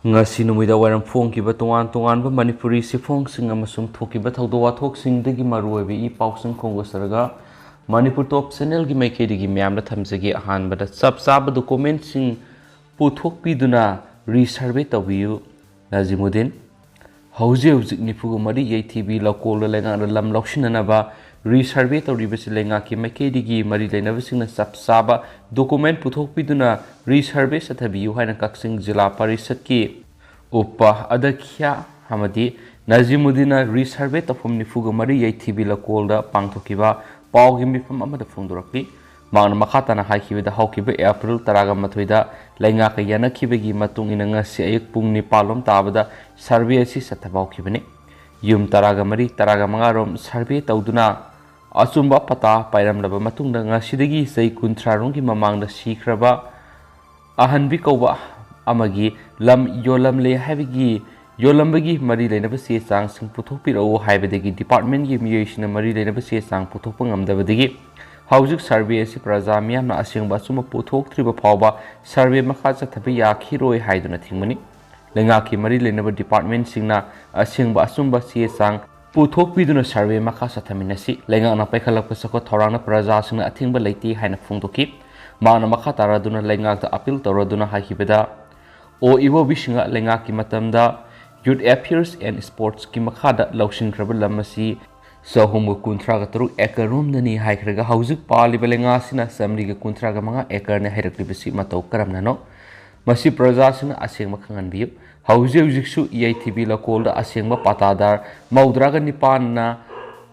ngasi numida waram phongkiba tongan Manipuri sifong amasung thokiba thawdo wathoksingdagi maruoibi I pausang khongosaraga Manipur top channel gi maikedi myamna thamjagi ahanbada chap document sing puthok piduna resurvey toubiyu Nazimuddin hauzik nifugu mari YTV lokol lenga lam lokshinanaba resurvey tawribasi lenga ki maikedi mari lenabasingna chap document puthok piduna resurvey sathabiyu haina kaksing jila parisad ki upa adakhya hamadi Nazimuddina resurvey tafum nifugu mari YTV lokol da pangthokiba pawgi mifam amada phongdorakli mangna makhatana haikibida haukiba April taraga mathoida lenga ka yanakibagi matung ina ngasi ayuk pung nipalom tabada survey asi sathabaukibani yum taraga mari taraga mangarom survey tawduna asumba pata pairamlaba matungda ngasidagi sei kuntrarungki mamangda sikraba ahanbi kauba amagi lam yolamle habigi yolambagi mari lenaba se chang sing puthokpirau haibadagi department gi miyosina mari lenaba se chang puthokpa ngamdabadagi haujuk survey asi praja miyamna asingba suma puthoktriba phawba survey makha chathabi yakhiroi haiduna thingmani lenga ki mari lenaba department singna asingba asumba se chang puthokpiduna survey makha chathaminasi lenga na paikhalakpa sako thorangna praja singna athingba leiti haina phungdoki mana makha taraduna lenga ta appeal toroduna haikibeda o ibo bisinga lenga ki matamda Youth Affairs and Sports ki makhada laushin kraba lamasi sahum kuntra ga taru ekar room dani haikraga hauzik pali belenga sina samri ga kuntra ga manga ekar ne hairakli bisi matau karam nano masi praja sina aseng makhangan biu hauzik jiksu EITB lokol da aseng ma patadar maudra ga nipan na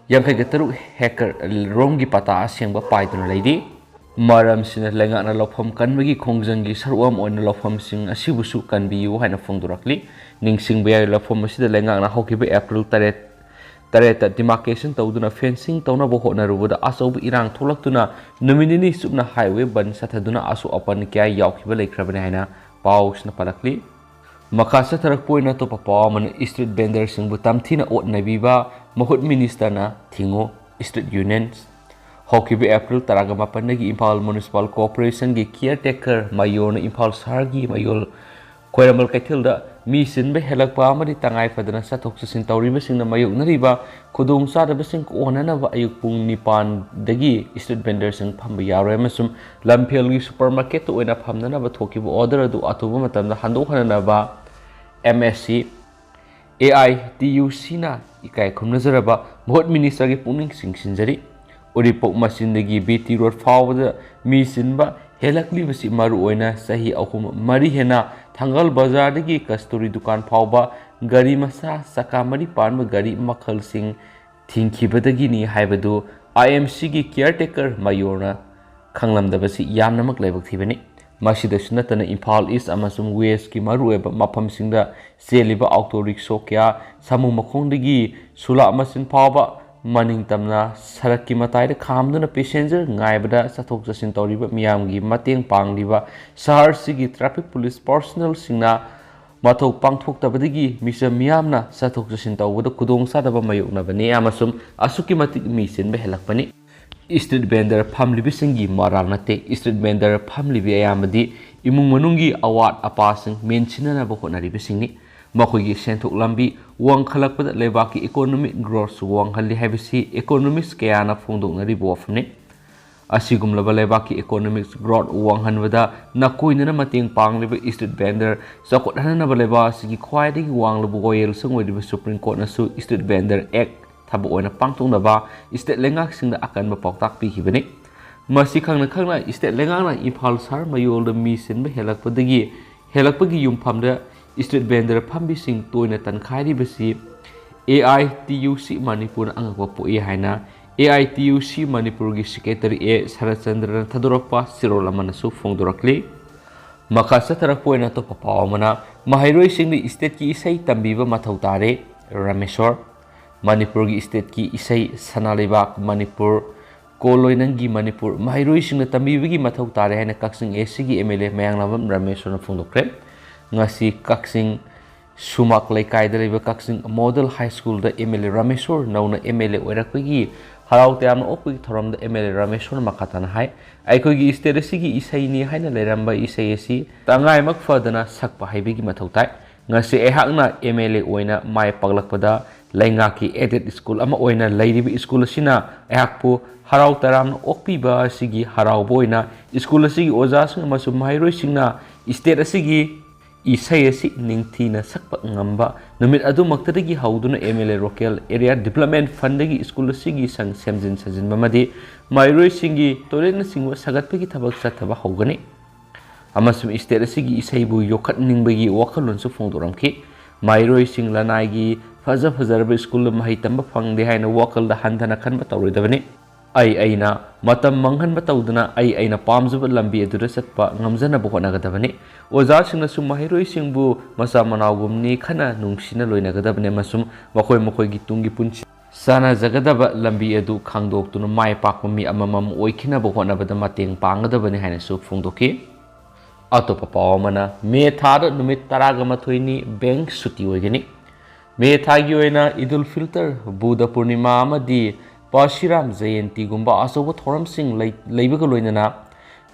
yang ga taru hacker room gi pata aseng ba paidun leidi maram sina lenga na lofam kanbagi khongjangi sarwam oina lofam sing asibusu kanbiu haina phongdurakli ningsing bayai lofam asida lenga na hokiba April tareta demarcation tawduna fencing tawna bo hona rubuda asobu irang tholaktuna nominini subna highway ban sathaduna asu open kya yaukiba leikrabane haina pausna palakli makasa tarak poina to papa man street vendor singbu tamthina otnabiba mahut minister na thingo street unions Hokiba April taraga mapanagi Impal Municipal Corporation gi caretaker mayor na Impal Sargi mayor Koiramal Kaithilda mi sinbe helakpa amadi tangai fadana sathok sasin tawriba singna mayuk nariba Khudong sadaba sing onanaba ayuk pung nipan dagi street vendor sing phamba yaroi amasum lamphel gi supermarket oina phamnanaba thokiba order adu atuba matamda handok hananaba MSC AITUC na ikai khumnazaraba Bhot Minister gi puning singsinjari Uripok masindagi BT Road fawda mi sinba helakli basi maru oina sahi ahum mari hena thangal bazar dagi kasturi dukan fawba gari masa saka mari panba gari makhal sing thingkhibadagi ni haibadu IMC gi caretaker mayorna khanglamda basi yamnamak laibak thibani masida sunatana Impal East amasum West ki maru eba mafam singda seliba auto rickshaw kya samu makhongdagi sula masin fawba maning tamna sarak ki matai da khamduna passenger ngaibada sathok jasin tawriba miyam gi mateng pangliba sahar sigi traffic police personnel singna mathau pangthok tabadagi misa miyamna sathok jasin tawbada Khudong sadaba mayokna bani amasum asuki matik misin be helakpani street vendor family bisingi maral nate street vendor family bi ayamadi imung manungi awat apasing menchina na bokhonari bisingni makogi senthok lambi wang khalakpada lebaki economic growth wang halli habisi economics kayana phongdoknari bofne asigum laba lebaki economics growth wang hanwada nakoinana mating pangliba street vendor sakot hanana baleba sigi khwaidagi wang labu goyel sangwediba Supreme Court nasu street vendor act thabo oina pangtongnaba state lengak singda akan ba pawtak pi hibani masi khangna state lengak na Impal Sar mayol da mi sinba helakpagi yumphamda street vendor phambi sing toina tankhari basi AITUC Manipur angakwa poi haina AITUC Manipur gi secretary A Sarachandra thadorakpa sirolamana su phongdorakli makasa tarak poina to papawamana mahairoi singni state ki isai tambiba mathau tare Rameshwar Manipur gi state ki isai Sanalibak Manipur Koloinangi Manipur mahairoi singna tambiba gi mathau tare haina kaksing ACG MLA mayanglamam Rameshwar phongdokre ngasi kaksing sumak laikai da leba kaksing model high school da MLA Rameshwar nauna MLA oirakpagi harau tyamna opagi thoram da MLA Rameshwar makatana hai aikogi state asigi isai ni haina leramba isai asi tangai mak fadana sakpa haibigi mathau tai ngasi ehakna MLA oina mai paglakpada laingaki edit school ama oina lairibi school asina ehakpu harau taram okpiba asigi harau boina school asigi oja sing amasu mahairoi singna state asigi isai asi ningthina sakpa ngamba numit adu maktadagi hauduna MLA local area development fund dagi school asigi sang semjin sajin mamadi mahairoi singi tolen singwa sagatpagi thabak sathaba haugani amasum state asigi isaibu yokat ningbagi wakalonsu phongdoramki mahairoi sing lanaigi faza fazarba school mahai tamba phangde haina wakal da handana khanba tawridabani aina matam manghanba tawduna aina pamjaba lambi adura satpa ngamjana bo honagadabani oja singna sum mahairoi singbu masa manawgumni khana nungsina loinagadabani masum makoi makoi gi tungi punchi sana jagadaba lambi adu khangdoktuna mai pakpa mi amamam oikhina bo honabada mateng pangadabani haina su phongdoki atopa pawamana me thada numit taraga mathoini bank suti oigani me thagi oina idul filter buddha purnima amadi Pashiram Jayanti gumba asoba thoram sing leibaga loinana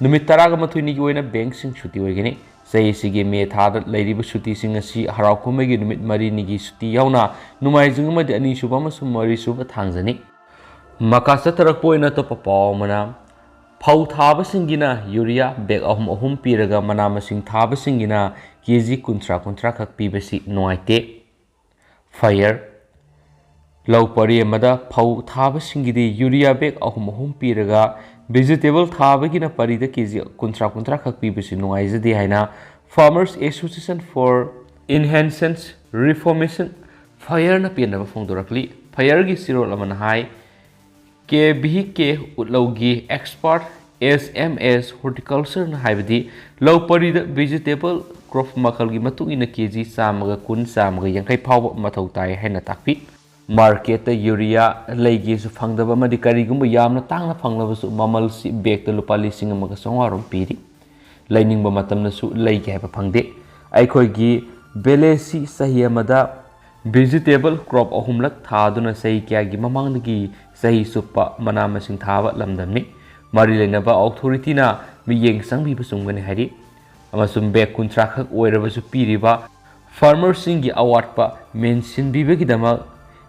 numit taraga mathoini gi oina bank sing suti oigani sei sige me thada leiriba suti sing asi harau kumagi numit mari nigi suti yauna numai jingmadi ani suba masum mari suba thangjani makasa tarak poina to papawamana Pau thaba singina urea bag ahum piraga manama sing thaba singina kg kuntra khak pibasi noaite fire low pari amada pau thaba singidi urea bag ahum piraga vegetable thaba gina parida kg kuntra khak pibasi noaijadi haina Farmers Association for Enhancement Reformation fire na pianaba phongdorakli fire gi sirol amana hai KBK Utlogi expert SMS horticulture na haibadi low parida vegetable crop makhalgi matungina kg samaga kun samaga yankai phawba mathau tai haina takpi market ta urea leigi su phangdaba madi karigumba yamna tangna phanglaba su mamal si bag ta lupa lising amaga songwarom piri lainingba matamna su leigi haiba phangde aikhoi gi belesi sahi amada vegetable crop ahumlak thaduna sahi kya gi mamangdagi sahi supa mana masing thaba lamdamni mari lenaba authority na miyeng sangbi basungani hari amasum bag kuntra khak oiraba su piriba farmer singi award pa mention bibagi dama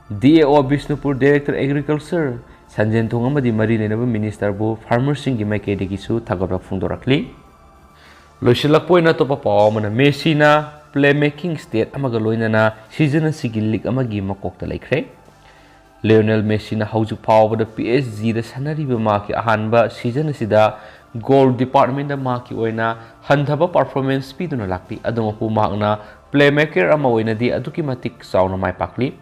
DAO Bisnupur Director Agriculture Sanjen Thongamadi mari lenaba minister bu farmer singi maikedi su thagaba phungdorakli loishilak poina to pa pawmana mesina playmaking state amaga loinana season sigi league amagi makokta laikre Lionel Messi na haujuk pawbada PSG da sanariba maki ahanba season asida goal department da maki oina hanthaba performance piduna lakti adongapu makna playmaker ama oina di aduki matik sauna mai pakli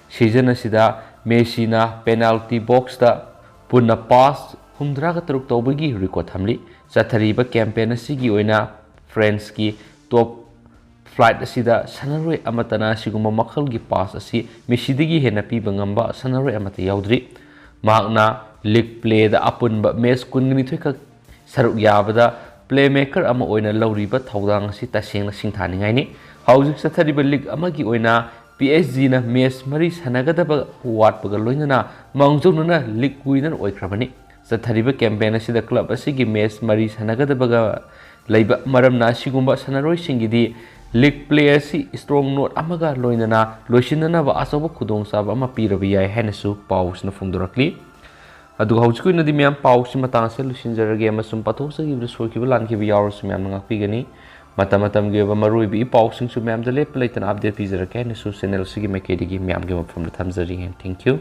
season asida Messi na penalty box da punna pass humdra ka taruk tawbagi record hamli sathariba campaign asigi oina friends ki top flight asida sanaroi amatana siguma makhal gi pass asi mesidigi hena pi bangamba sanaroi amata yaudri magna league play da apun ba match kunni thoika saruk yabada playmaker ama oina lauriba thaudang asi tasengna singthani ngai ni haujuk sathariba league amagi oina PSG na match mari sanagada ba wat baga loinana mangjona league winner oikrabani sathariba campaign asida club asigi match mari sanagada baga leiba maramna sigumba sanaroi singidi League player si strong note amaga loinana loisinana ba asoba khudong saba ama pirabi yai henasu paus na phungdorakli adu hauchku na di myam paus matang se lusinjarage amasum pathosa gi soki balan ki bi yawr su myam ngakpi gani matam ge ba marui bi paus sing su myam dale plaitan update pi jarake henasu channel sigi mekedi gi myam ge mafam thamjari hen thank you